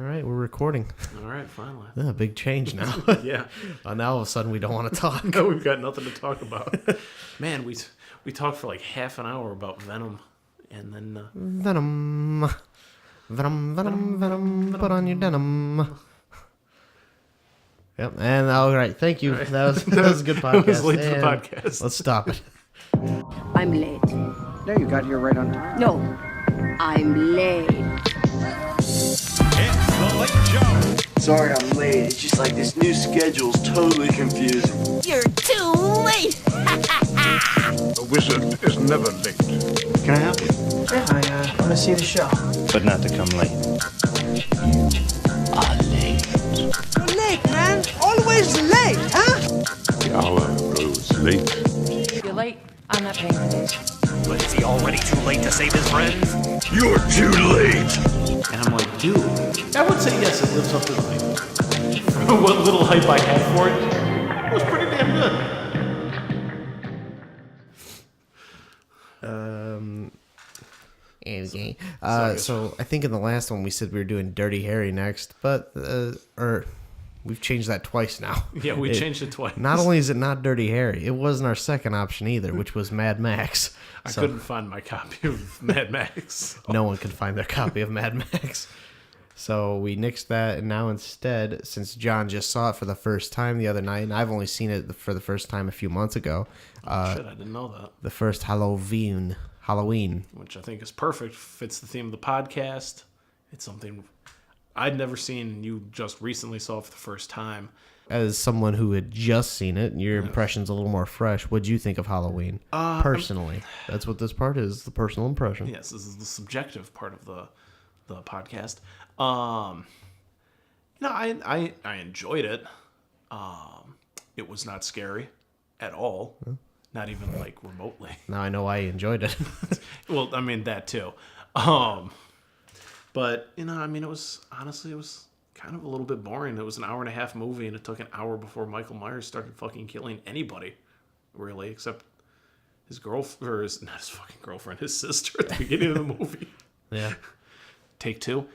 right, we're recording. All right, finally. Yeah, big change now. Yeah. Now all of a sudden we don't want to talk. No, we've got nothing to talk about. Man, we talked for like half an hour about Venom, and then Venom. Put on your denim. Yep, and all right, thank you. Right. That was a good podcast. That was late to the podcast. Let's stop it. I'm late. No, you got here right on time. No, I'm late. It's the Late Show. Sorry I'm late. It's just like this new schedule's totally confusing. You're too late. A wizard is never late. Can I help you? Yeah, I want to see the show. But not to come late. You're late, man. Always late, huh? The hour grows late. You're late. I'm not paying attention. But is he already too late to save his friends? You're too late. And I'm like, dude, I would say yes, it lives up to the hype. What little hype I had for it was pretty damn good. Okay. So I think in the last one we said we were doing Dirty Harry next, but we've changed that twice now. Yeah, we changed it twice. Not only is it not Dirty Harry, it wasn't our second option either, which was Mad Max. I couldn't find my copy of Mad Max. No one could find their copy of Mad Max. So we nixed that, and now instead, since John just saw it for the first time the other night, and I've only seen it for the first time a few months ago. Shit, I didn't know that. The first Halloween. Which I think is perfect, fits the theme of the podcast. It's something I'd never seen, you just recently saw for the first time. As someone who had just seen it, your impression's a little more fresh. What'd you think of Halloween? Personally. That's what this part is, the personal impression. Yes, this is the subjective part of the podcast. I enjoyed it. It was not scary at all. Not even like remotely. Now I know why you enjoyed it. Well, I mean that too. But it was kind of a little bit boring. It was an hour and a half movie, and it took an hour before Michael Myers started fucking killing anybody, really, except his girlfriend, or not his fucking girlfriend, his sister at the beginning of the movie. Yeah. Take two.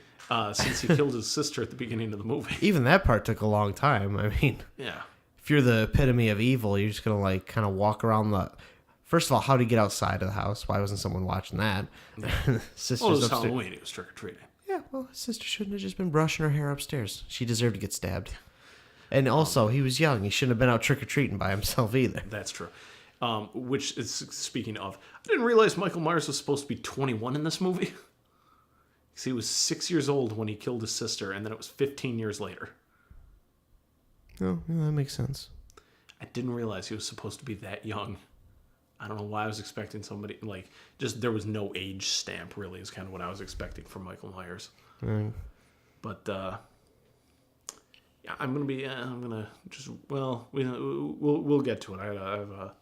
Since he killed his sister at the beginning of the movie. Even that part took a long time. I mean, yeah. If you're the epitome of evil, you're just going to like kind of walk around the... First of all, how to get outside of the house? Why wasn't someone watching that? Sisters it was upstairs. Halloween. It was trick-or-treating. Yeah, well, his sister shouldn't have just been brushing her hair upstairs. She deserved to get stabbed. And also, he was young. He shouldn't have been out trick-or-treating by himself either. That's true. Which is, speaking of, I didn't realize Michael Myers was supposed to be 21 in this movie. Because he was 6 years old when he killed his sister, and then it was 15 years later. Oh, yeah, that makes sense. I didn't realize he was supposed to be that young. I don't know why I was expecting somebody, like, just there was no age stamp, really, is kind of what I was expecting from Michael Myers. Mm. But, yeah, we'll get to it. I have a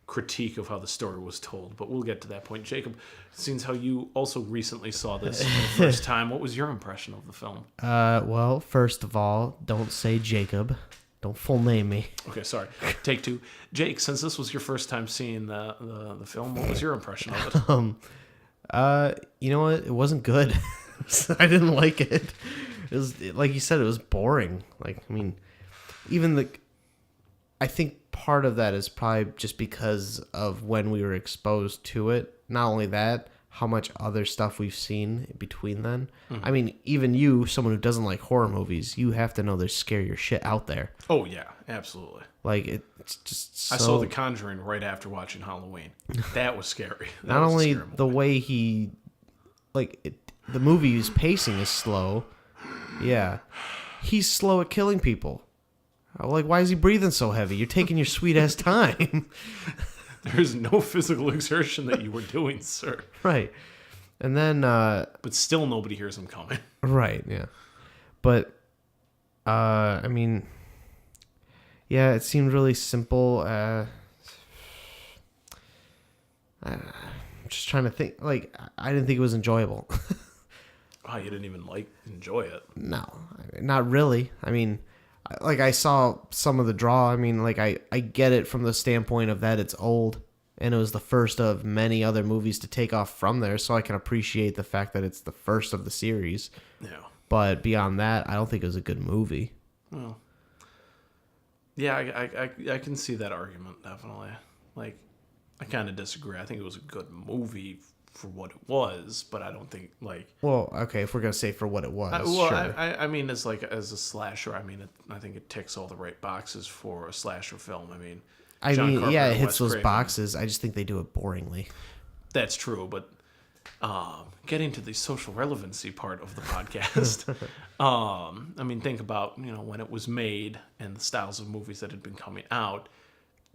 critique of how the story was told, but we'll get to that point. Jacob, seeing how you also recently saw this for the first time, what was your impression of the film? Well, first of all, don't say Jacob. Don't full name me. Okay, sorry. Take two. Jake, since this was your first time seeing the film, what was your impression of it? You know what? It wasn't good. I didn't like it. It was, like you said, it was boring. Like, I mean, I think part of that is probably just because of when we were exposed to it. Not only that, how much other stuff we've seen between then. Mm-hmm. I mean, even you, someone who doesn't like horror movies, you have to know there's scarier shit out there. Oh, yeah, absolutely. Like, it's just so... I saw The Conjuring right after watching Halloween. That was scary. Not only the way he... Like, the movie's pacing is slow. Yeah. He's slow at killing people. Like, why is he breathing so heavy? You're taking your sweet-ass time. There's no physical exertion that you were doing, sir. Right. And then... but still nobody hears him coming. Right, yeah. But, I mean... Yeah, it seemed really simple. I'm just trying to think. Like, I didn't think it was enjoyable. Oh, you didn't even, enjoy it? No, not really. I mean... Like, I saw some of the draw. I mean, like, I get it from the standpoint of that it's old, and it was the first of many other movies to take off from there, so I can appreciate the fact that it's the first of the series. Yeah. But beyond that, I don't think it was a good movie. Well, yeah, I can see that argument, definitely. Like, I kind of disagree. I think it was a good movie for what it was, but I don't think, like... Well, okay, if we're going to say for what it was, sure. I I mean, as a slasher, I mean, I think it ticks all the right boxes for a slasher film. I mean, John Carpenter yeah, it and hits Wes those Craven. boxes. I just think they do it boringly. That's true, but getting to the social relevancy part of the podcast, I mean, think about, when it was made and the styles of movies that had been coming out.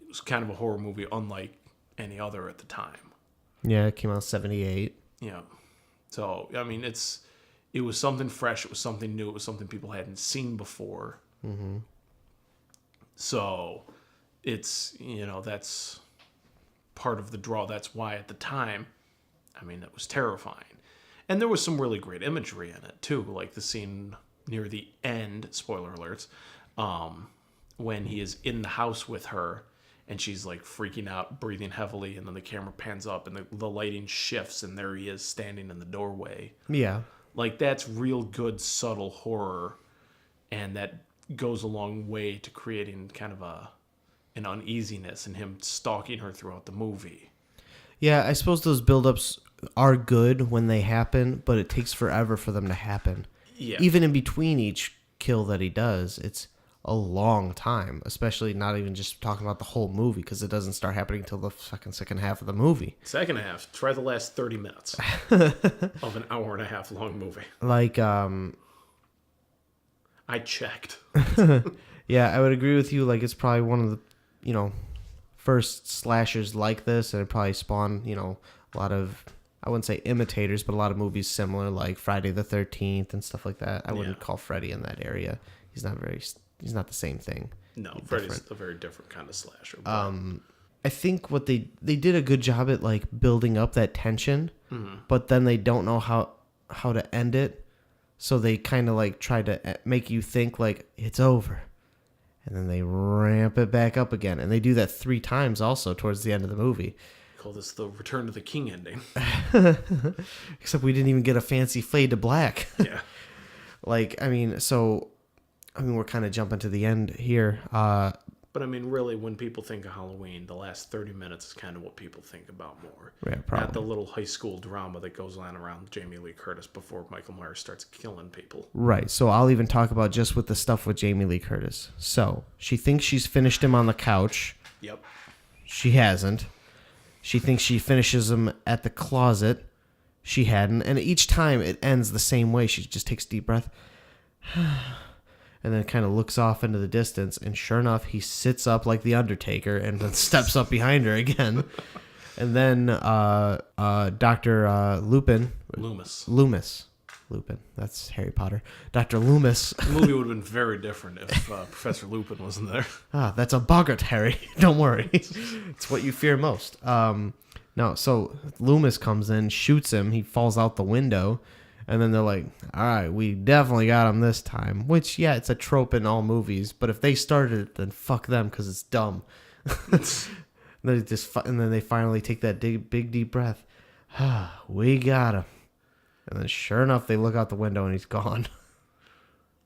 It was kind of a horror movie unlike any other at the time. Yeah, it came out in 78. Yeah. So, I mean, it was something fresh. It was something new. It was something people hadn't seen before. Mm-hmm. So, it's, that's part of the draw. That's why at the time, I mean, it was terrifying. And there was some really great imagery in it, too. Like the scene near the end, spoiler alerts, when he is in the house with her and she's like freaking out, breathing heavily, and then the camera pans up and the lighting shifts and there he is standing in the doorway. Yeah. Like, that's real good, subtle horror, and that goes a long way to creating kind of an uneasiness in him stalking her throughout the movie. Yeah, I suppose those build-ups are good when they happen, but it takes forever for them to happen. Yeah. Even in between each kill that he does, it's a long time, especially not even just talking about the whole movie, because it doesn't start happening until the fucking second half of the movie. Second half, try the last 30 minutes of an hour and a half long movie. Like, I checked. yeah, I would agree with you. Like, it's probably one of the, first slashers like this, and it probably spawned, a lot of, I wouldn't say imitators, but a lot of movies similar, like Friday the 13th and stuff like that. I wouldn't call Freddy in that area. He's not the same thing. No, Freddy's a very different kind of slasher. I think what they did a good job at, like, building up that tension, but then they don't know how to end it, so they kind of like try to make you think like it's over, and then they ramp it back up again, and they do that 3 times also towards the end of the movie. Call this the Return to the King ending. Except we didn't even get a fancy fade to black. Yeah. We're kind of jumping to the end here. But I mean, really, when people think of Halloween, the last 30 minutes is kind of what people think about more. Yeah, probably. Not the little high school drama that goes on around Jamie Lee Curtis before Michael Myers starts killing people. Right. So I'll even talk about just with the stuff with Jamie Lee Curtis. So she thinks she's finished him on the couch. Yep. She hasn't. She thinks she finishes him at the closet. She hadn't. And each time it ends the same way. She just takes a deep breath. And then kind of looks off into the distance. And sure enough, he sits up like the Undertaker and then steps up behind her again. And then Dr. Loomis. Lupin. That's Harry Potter. Dr. Loomis. The movie would have been very different if Professor Lupin wasn't there. That's a boggart, Harry. Don't worry. It's what you fear most. No, so Loomis comes in, shoots him. He falls out the window. And then they're like, all right, we definitely got him this time. Which, yeah, it's a trope in all movies. But if they started it, then fuck them because it's dumb. And then they finally take that big deep breath. We got him. And then sure enough, they look out the window and he's gone.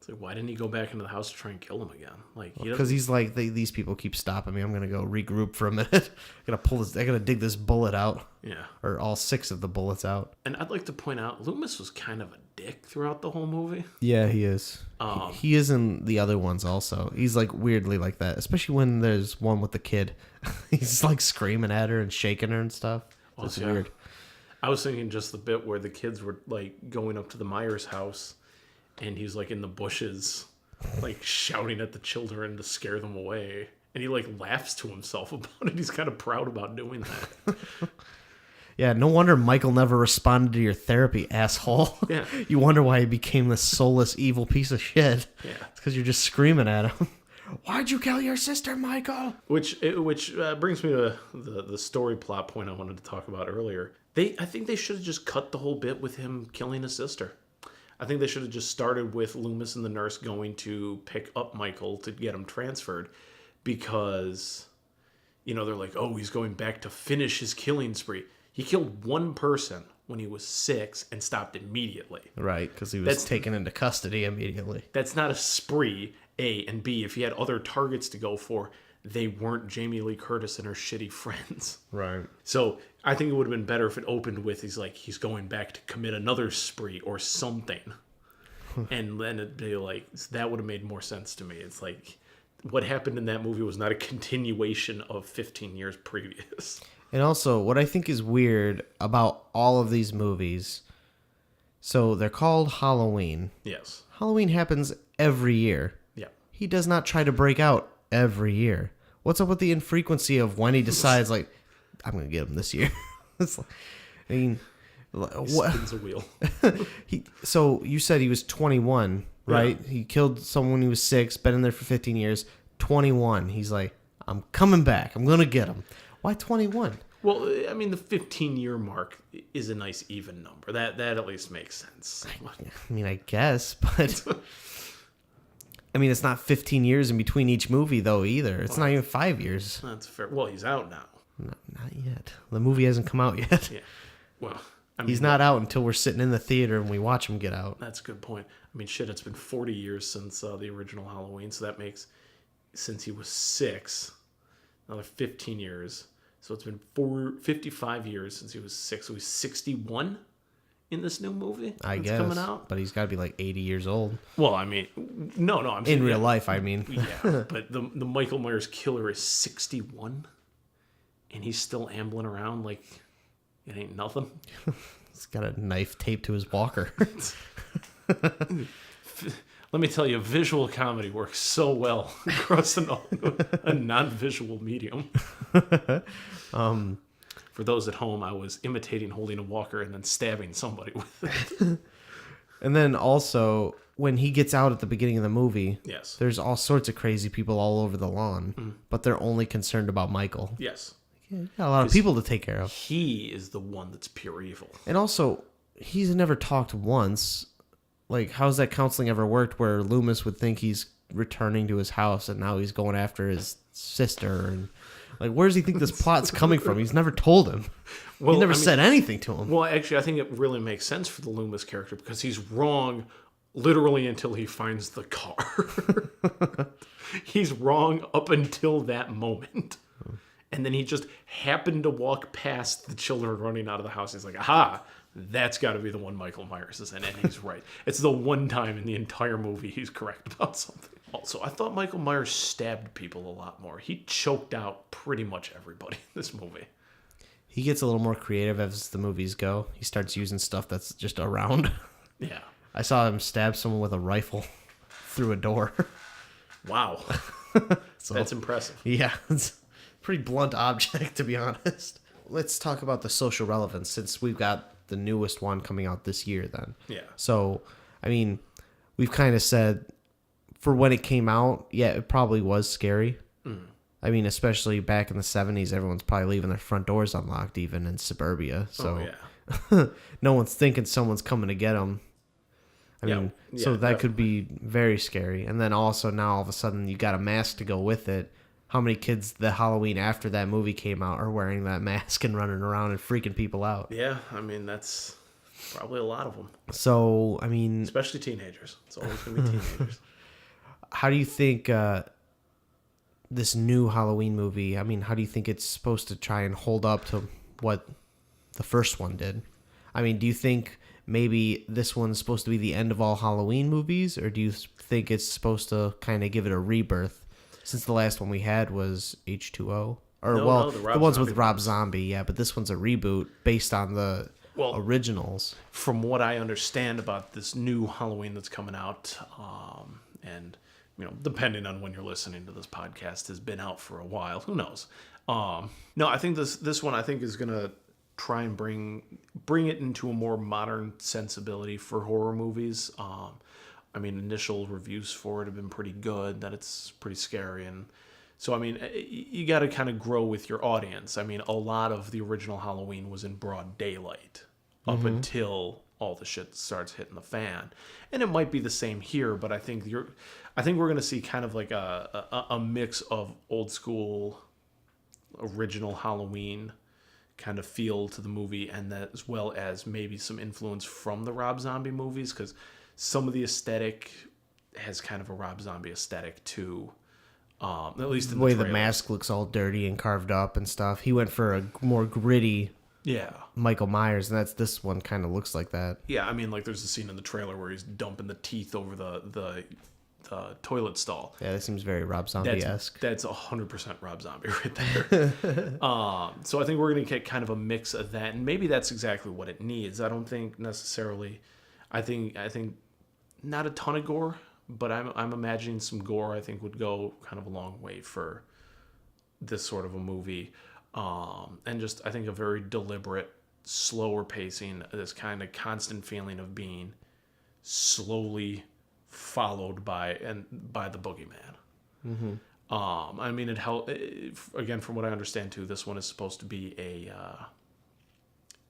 It's like, why didn't he go back into the house to try and kill him again? Like, because he's like, these people keep stopping me. I'm gonna go regroup for a minute. I gotta dig this bullet out. Yeah. Or all 6 of the bullets out. And I'd like to point out, Loomis was kind of a dick throughout the whole movie. Yeah, he is. He is in the other ones also. He's like weirdly like that, especially when there's one with the kid. He's like screaming at her and shaking her and stuff. It's weird. I was thinking just the bit where the kids were like going up to the Myers house and he's like in the bushes, like shouting at the children to scare them away. And he like laughs to himself about it. He's kind of proud about doing that. Yeah, no wonder Michael never responded to your therapy, asshole. Yeah. You wonder why he became this soulless, evil piece of shit. Yeah. It's because you're just screaming at him. Why'd you kill your sister, Michael? Which brings me to the story plot point I wanted to talk about earlier. I think they should have just cut the whole bit with him killing his sister. I think they should have just started with Loomis and the nurse going to pick up Michael to get him transferred because, they're like, oh, he's going back to finish his killing spree. He killed one person when he was 6 and stopped immediately. Right, because he was taken into custody immediately. That's not a spree, A, and B, if he had other targets to go for, they weren't Jamie Lee Curtis and her shitty friends. Right. So I think it would have been better if it opened with he's going back to commit another spree or something. And then it'd be like, that would have made more sense to me. It's like, what happened in that movie was not a continuation of 15 years previous. And also, what I think is weird about all of these movies, so they're called Halloween. Yes. Halloween happens every year. Yeah. He does not try to break out every year. What's up with the infrequency of when he decides, like, I'm going to get him this year? It's like, I mean, what? Spins a wheel. So you said he was 21, right? Yeah. He killed someone when he was 6, been in there for 15 years. 21. He's like, I'm coming back. I'm going to get him. Why 21? Well, I mean, the 15-year mark is a nice even number. That at least makes sense. I mean, I guess, but I mean, it's not 15 years in between each movie, though, either. It's not even 5 years. That's fair. Well, he's out now. Not yet. The movie hasn't come out yet. Yeah. Well, I mean, he's not out until we're sitting in the theater and we watch him get out. That's a good point. I mean, shit, it's been 40 years since the original Halloween, so that makes, since he was 6, another 15 years. So it's been 55 years since he was 6. So he's 61 in this new movie. I guess. Coming out. But he's got to be like 80 years old. Well, I mean, no, I'm saying, in real life, I mean. Yeah, but the Michael Myers killer is 61, and he's still ambling around like it ain't nothing. He's got a knife taped to his walker. Let me tell you, visual comedy works so well across a non-visual medium. For those at home, I was imitating holding a walker and then stabbing somebody with it. And then also, when he gets out at the beginning of the movie, yes, there's all sorts of crazy people all over the lawn, but they're only concerned about Michael. Yes. Yeah, got a lot of people to take care of. He is the one that's pure evil. And also, he's never talked once. Like, how's that counseling ever worked where Loomis would think he's returning to his house and now he's going after his sister? And like, where does he think this plot's coming from? He's never told him. Well, he never said anything to him. Well, actually, I think it really makes sense for the Loomis character because he's wrong literally until he finds the car. He's wrong up until that moment. And then he just happened to walk past the children running out of the house. He's like, aha, that's got to be the one Michael Myers is in. And he's right. It's the one time in the entire movie he's correct about something. Also, I thought Michael Myers stabbed people a lot more. He choked out pretty much everybody in this movie. He gets a little more creative as the movies go. He starts using stuff that's just around. Yeah. I saw him stab someone with a rifle through a door. Wow. So, that's impressive. Yeah. It's a pretty blunt object, to be honest. Let's talk about the social relevance since we've got the newest one coming out this year then. Yeah. So, I mean, we've kind of said for when it came out, yeah, it probably was scary. I mean, especially back in the 70s, everyone's probably leaving their front doors unlocked, even in suburbia. So no one's thinking someone's coming to get them. I mean, so that definitely could be very scary. And then also now all of a sudden you got a mask to go with it. How many kids the Halloween after that movie came out are wearing that mask and running around and freaking people out? Yeah, I mean, that's probably a lot of them. So, I mean... especially teenagers. It's always going to be teenagers. How do you think this new Halloween movie, I mean, how do you think it's supposed to try and hold up to what the first one did? I mean, do you think maybe this one's supposed to be the end of all Halloween movies, or do you think it's supposed to kind of give it a rebirth? Since the last one we had was H2O. Or, the ones with Rob Zombie, yeah, but this one's a reboot based on the originals. From what I understand about this new Halloween that's coming out, and, you know, depending on when you're listening to this podcast, has been out for a while. Who knows? No, I think this one, I think, is going to try and bring it into a more modern sensibility for horror movies. I mean, initial reviews for it have been pretty good, that it's pretty scary. And so, I mean, you got to kind of grow with your audience. I mean, a lot of the original Halloween was in broad daylight up until all the shit starts hitting the fan. And it might be the same here, but I think we're going to see kind of like a mix of old school original Halloween kind of feel to the movie, and that as well as maybe some influence from the Rob Zombie movies, because some of the aesthetic has kind of a Rob Zombie aesthetic too. At least in the way the the mask looks all dirty and carved up and stuff. He went for a more gritty Michael Myers, and this one kind of looks like that. Yeah, I mean, like there's a scene in the trailer where he's dumping the teeth over the toilet stall. Yeah, that seems very Rob Zombie-esque. That's 100% Rob Zombie right there. So I think we're going to get kind of a mix of that, and maybe that's exactly what it needs. I don't think necessarily. I think not a ton of gore, but I'm imagining some gore. I think would go kind of a long way for this sort of a movie, and just I think a very deliberate, slower pacing. This kind of constant feeling of being slowly followed by the boogeyman. Mm-hmm. I mean, it helped again from what I understand too. This one is supposed to be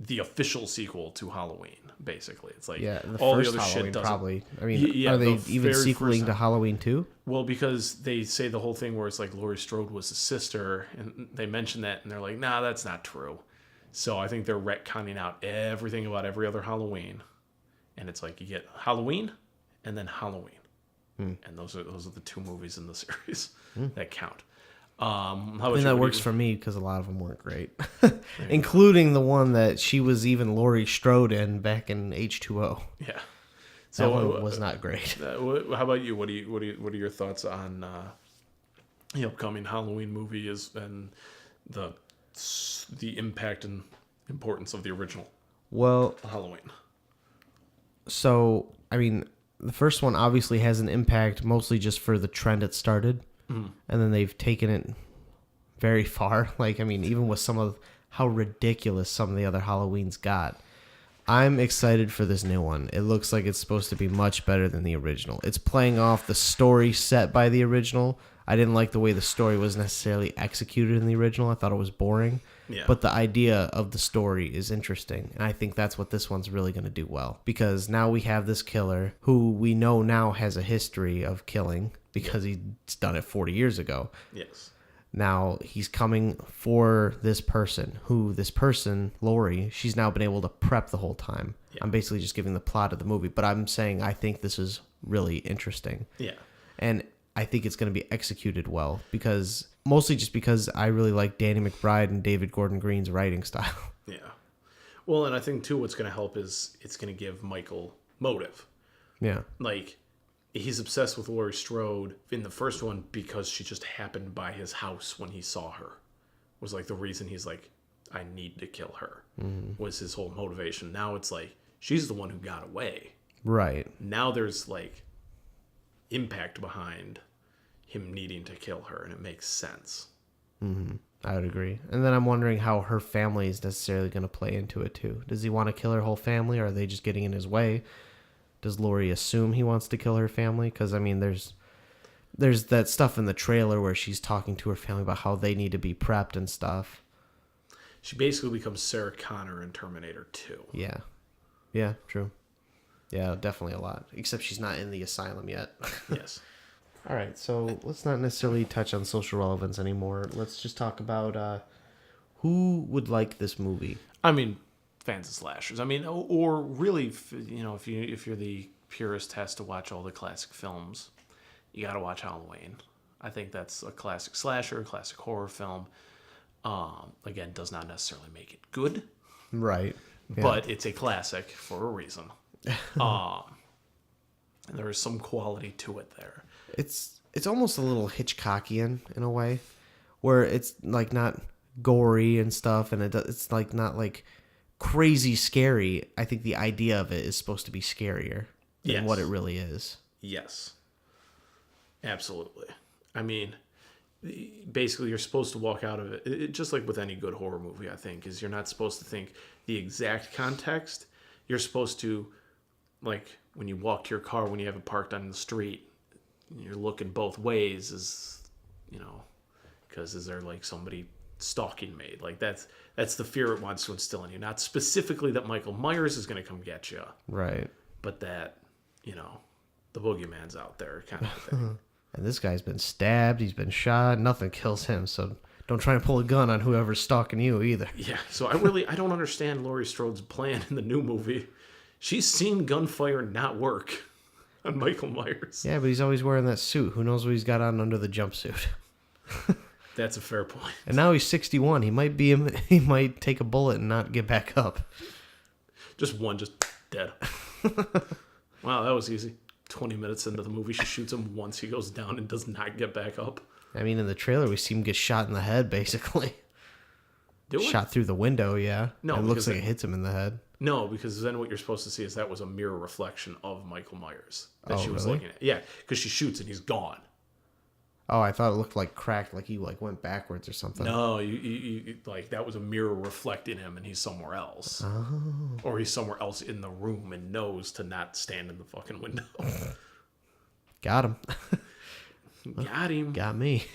the official sequel to Halloween. Basically, it's like all the other shit doesn't. Probably. I mean, are they even sequeling to Halloween too? Well, because they say the whole thing where it's like Laurie Strode was his sister, and they mention that, and they're like, "Nah, that's not true." So I think they're retconning out everything about every other Halloween, and it's like you get Halloween. And then Halloween, and those are the two movies in the series that count. And that works for me because a lot of them weren't great, including the one that she was even Laurie Strode in back in H2O. Yeah, so that one was not great. How about you? What are your thoughts on the upcoming Halloween movie and the impact and importance of the original? Well, Halloween. So I mean. The first one obviously has an impact mostly just for the trend it started. And then they've taken it very far. Like, I mean, even with some of how ridiculous some of the other Halloweens got. I'm excited for this new one. It looks like it's supposed to be much better than the original. It's playing off the story set by the original. I didn't like the way the story was necessarily executed in the original. I thought it was boring. Yeah. But the idea of the story is interesting. And I think that's what this one's really going to do well. Because now we have this killer who we know now has a history of killing because he's done it 40 years ago. Yes. Now he's coming for this person, Laurie, she's now been able to prep the whole time. Yeah. I'm basically just giving the plot of the movie, but I'm saying I think this is really interesting. Yeah. And I think it's going to be executed well mostly just because I really like Danny McBride and David Gordon Green's writing style. Yeah. Well, and I think too what's going to help is it's going to give Michael motive. Yeah. Like he's obsessed with Laurie Strode in the first one because she just happened by his house when he saw her. Was like the reason he's like, I need to kill her. Mm-hmm. Was his whole motivation. Now it's like she's the one who got away. Right. Now there's like impact behind him needing to kill her, and it makes sense. Mm-hmm. I would agree. And then I'm wondering how her family is necessarily going to play into it too. Does he want to kill her whole family, or are they just getting in his way? Does Laurie assume he wants to kill her family? Because I mean, there's that stuff in the trailer where she's talking to her family about how they need to be prepped and stuff. She basically becomes Sarah Connor in Terminator 2. Yeah. Yeah, true. Yeah, definitely a lot. Except she's not in the asylum yet. Yes. All right, so let's not necessarily touch on social relevance anymore. Let's just talk about who would like this movie. I mean, fans of slashers. I mean, or really, if you're the purist, has to watch all the classic films, you got to watch Halloween. I think that's a classic slasher, classic horror film. Again, does not necessarily make it good, right? Yeah. But it's a classic for a reason. And there is some quality to it there. It's almost a little Hitchcockian in a way, where it's like not gory and stuff, and it's like not like crazy scary. I think the idea of it is supposed to be scarier than what it really is. Yes, absolutely. I mean, basically, you're supposed to walk out of it just like with any good horror movie. I think is you're not supposed to think the exact context. You're supposed to, like, when you walk to your car, when you have it parked on the street, you're looking both ways, because is there like somebody stalking me? Like that's the fear it wants to instill in you. Not specifically that Michael Myers is going to come get you, right? But that the boogeyman's out there, kind of thing. And this guy's been stabbed, he's been shot, nothing kills him, so Don't try and pull a gun on whoever's stalking you either. Yeah, so I don't understand Laurie Strode's plan in the new movie. She's seen gunfire not work on Michael Myers. Yeah, but he's always wearing that suit. Who knows what he's got on under the jumpsuit? That's a fair point. And now he's 61. He might take a bullet and not get back up. Just dead. Wow, that was easy. 20 minutes into the movie, she shoots him once. He goes down and does not get back up. I mean, in the trailer, we see him get shot in the head, basically. Do it? Shot through the window, yeah. No, it looks like it hits him in the head. No, because then what you're supposed to see is that was a mirror reflection of Michael Myers that she was really? looking at. Yeah, because she shoots and he's gone. Oh, I thought it looked like cracked, like he went backwards or something. No, you like that was a mirror reflecting him, and he's somewhere else, or he's somewhere else in the room and knows to not stand in the fucking window. Got him. Got him. Got me.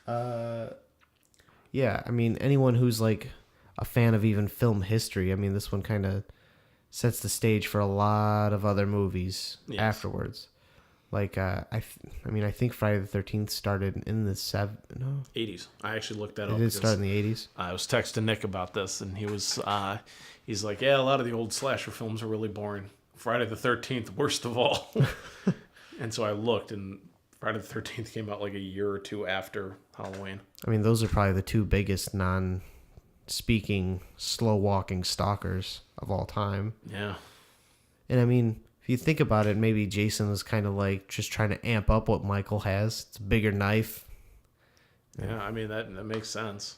Yeah, I mean, anyone who's like a fan of even film history, I mean, this one kind of sets the stage for a lot of other movies afterwards. Like, I think Friday the 13th started in the 80s. I actually looked that up. It did start in the 80s? I was texting Nick about this, and he's like, yeah, a lot of the old slasher films are really boring. Friday the 13th, worst of all. And so I looked, and Friday the 13th came out like a year or two after Halloween. I mean, those are probably the two biggest non-speaking, slow-walking stalkers of all time. Yeah. And I mean, if you think about it, maybe Jason was kind of like just trying to amp up what Michael has. It's a bigger knife. Yeah, I mean, that makes sense.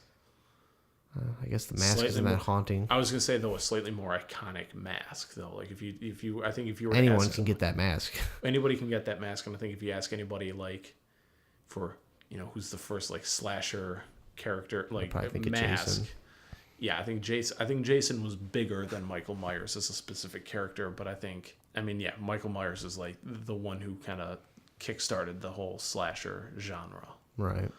I guess the mask isn't that haunting. I was gonna say though a slightly more iconic mask though. Like if you were anyone can get that mask. Anybody can get that mask, and I think if you ask anybody like for who's the first like slasher character like probably think mask. of Jason. Yeah, I think Jason was bigger than Michael Myers as a specific character, but Michael Myers is like the one who kind of kickstarted the whole slasher genre. Right.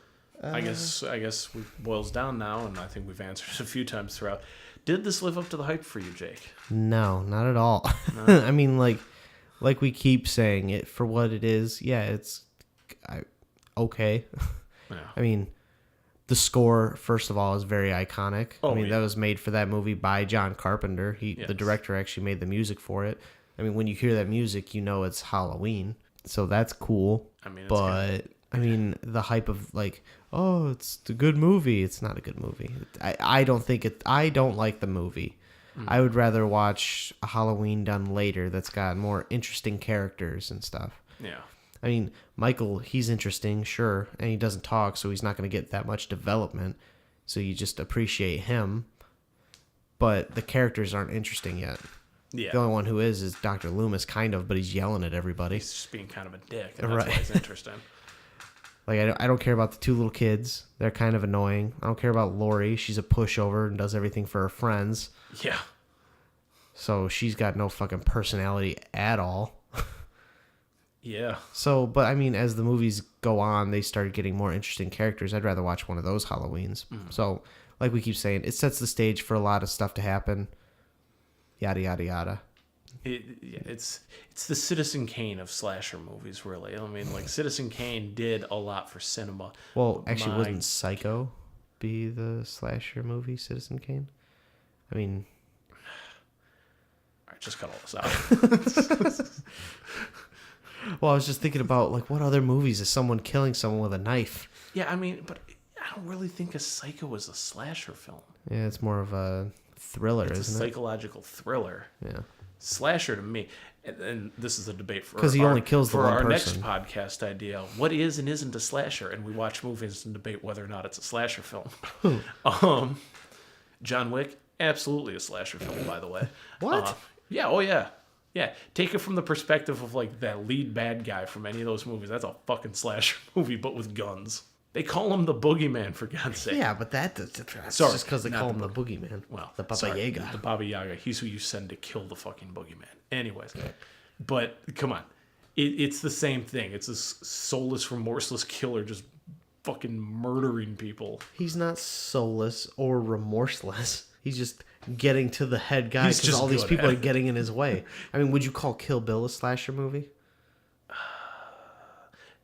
I guess it boils down now, and I think we've answered it a few times throughout. Did this live up to the hype for you, Jake? No, not at all. No. I mean, like we keep saying, it for what it is. Yeah, it's okay. Yeah. I mean, the score, first of all, is very iconic. That was made for that movie by John Carpenter. The director actually made the music for it. I mean, when you hear that music, you know it's Halloween, so that's cool. The hype of like, oh, it's a good movie. It's not a good movie. I don't like the movie. I would rather watch a Halloween done later that's got more interesting characters and stuff. Yeah. I mean, Michael, he's interesting, sure, and he doesn't talk, so he's not going to get that much development. So you just appreciate him. But the characters aren't interesting yet. Yeah. The only one who is Dr. Loomis, kind of, but he's yelling at everybody. He's just being kind of a dick, and that's why it's interesting. Like, I don't care about the two little kids. They're kind of annoying. I don't care about Lori. She's a pushover and does everything for her friends. Yeah. So she's got no fucking personality at all. Yeah. So, but I mean, as the movies go on, they started getting more interesting characters. I'd rather watch one of those Halloweens. So, like we keep saying, it sets the stage for a lot of stuff to happen. Yada, yada, yada. It's the Citizen Kane of slasher movies, really. I mean, like, Citizen Kane did a lot for cinema. Well, actually, wouldn't Psycho be the slasher movie, Citizen Kane? I mean... All right, just cut all this out. Well, I was just thinking about, like, what other movies is someone killing someone with a knife? Yeah, I mean, but I don't really think a Psycho is a slasher film. Yeah, it's more of a thriller, isn't it? It's a psychological thriller. Yeah. Slasher to me, and this is a debate for because he only kills the one next person. podcast idea. What is and isn't a slasher? And we watch movies and debate whether or not it's a slasher film. John Wick, absolutely a slasher film, by the way. What? Yeah. Oh yeah. Yeah. Take it from the perspective of like that lead bad guy from any of those movies. That's a fucking slasher movie, but with guns. They call him the Boogeyman, for God's sake. Yeah, but that's just because they call him the Boogeyman. Well, the Baba Yaga. The Baba Yaga. He's who you send to kill the fucking Boogeyman. Anyways, but come on. It's the same thing. It's a soulless, remorseless killer just fucking murdering people. He's not soulless or remorseless. He's just getting to the head guy because all these people are getting in his way. I mean, would you call Kill Bill a slasher movie?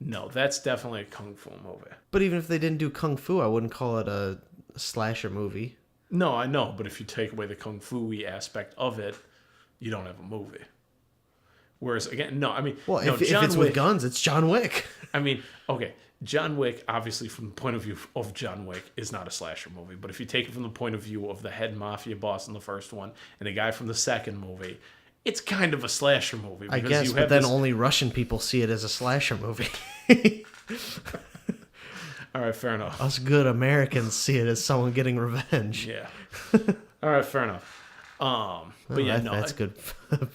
No, that's definitely a kung fu movie. But even if they didn't do kung fu, I wouldn't call it a slasher movie. No, I know, but if you take away the kung fu-y aspect of it, you don't have a movie. Whereas, again, no, I mean... Well, no, if it's with guns, it's John Wick. I mean, okay, John Wick, obviously, from the point of view of John Wick, is not a slasher movie. But if you take it from the point of view of the head mafia boss in the first one and the guy from the second movie, it's kind of a slasher movie. I guess, but then only Russian people see it as a slasher movie. All right, fair enough. Us good Americans see it as someone getting revenge. Yeah. All right, fair enough. But yeah, no, that's good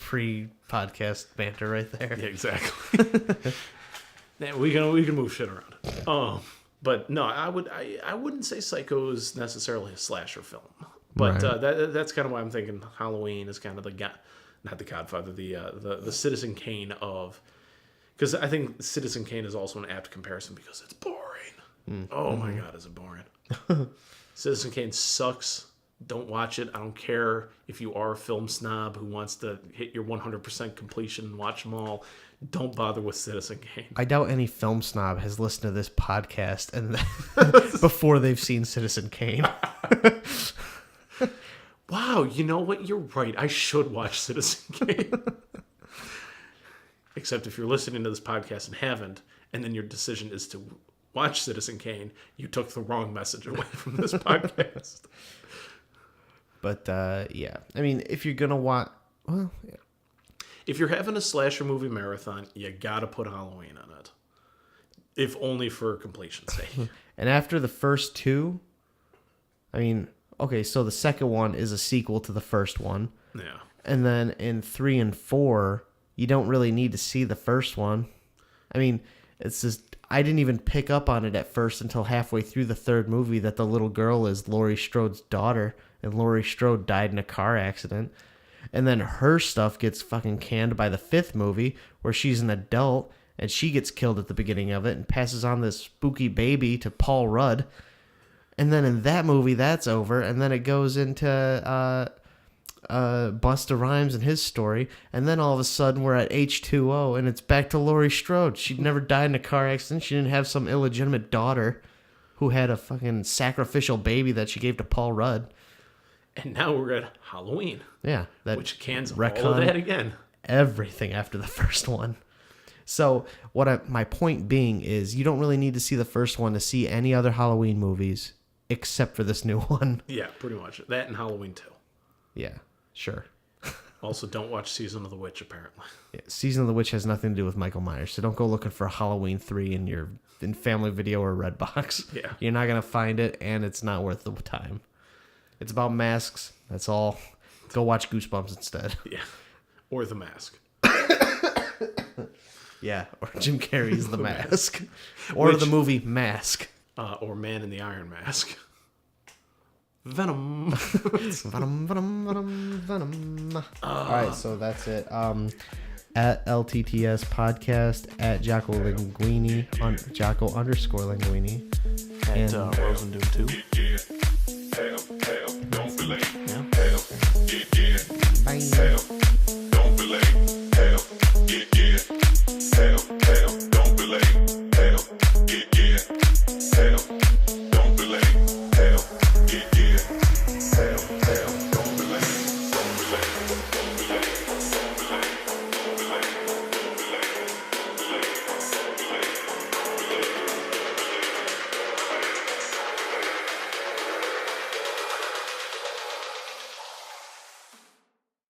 pre-podcast banter right there. Yeah, exactly. Yeah, we can move shit around. But no, I wouldn't say Psycho is necessarily a slasher film. But right. That's kind of why I'm thinking Halloween is kind of not the Godfather, the Citizen Kane of, because I think Citizen Kane is also an apt comparison because it's boring. Oh my God, is it boring? Citizen Kane sucks. Don't watch it. I don't care if you are a film snob who wants to hit your 100% completion and watch them all. Don't bother with Citizen Kane. I doubt any film snob has listened to this podcast and before they've seen Citizen Kane. Wow, you know what? You're right. I should watch Citizen Kane. Except if you're listening to this podcast and haven't, and then your decision is to watch Citizen Kane, you took the wrong message away from this podcast. But, yeah. I mean, if you're going to watch... Well, yeah. If you're having a slasher movie marathon, you got to put Halloween on it. If only for completion's sake. And after the first two... I mean... Okay, so the second one is a sequel to the first one. Yeah. And then in 3 and 4, you don't really need to see the first one. I mean, it's just... I didn't even pick up on it at first until halfway through the third movie that the little girl is Laurie Strode's daughter, and Laurie Strode died in a car accident. And then her stuff gets fucking canned by the 5th movie, where she's an adult, and she gets killed at the beginning of it and passes on this spooky baby to Paul Rudd. And then in that movie, that's over. And then it goes into Busta Rhymes and his story. And then all of a sudden, we're at H2O, and it's back to Laurie Strode. She'd never died in a car accident. She didn't have some illegitimate daughter who had a fucking sacrificial baby that she gave to Paul Rudd. And now we're at Halloween. Yeah. Which cans all of that again. Everything after the first one. So my point being is you don't really need to see the first one to see any other Halloween movies. Except for this new one. Yeah, pretty much. That and Halloween 2. Yeah, sure. Also, don't watch Season of the Witch, apparently. Yeah, Season of the Witch has nothing to do with Michael Myers, so don't go looking for Halloween 3 in Family Video or Redbox. Yeah. You're not going to find it, and it's not worth the time. It's about masks. That's all. Go watch Goosebumps instead. Yeah. Or The Mask. Yeah, or Jim Carrey's The Mask. Or the movie Mask. Or Man in the Iron Mask. Venom. Venom. All right, so that's it. At LTTS Podcast, at Jocko Linguini, Jocko _Linguini. At Rosendoom 2. Bye.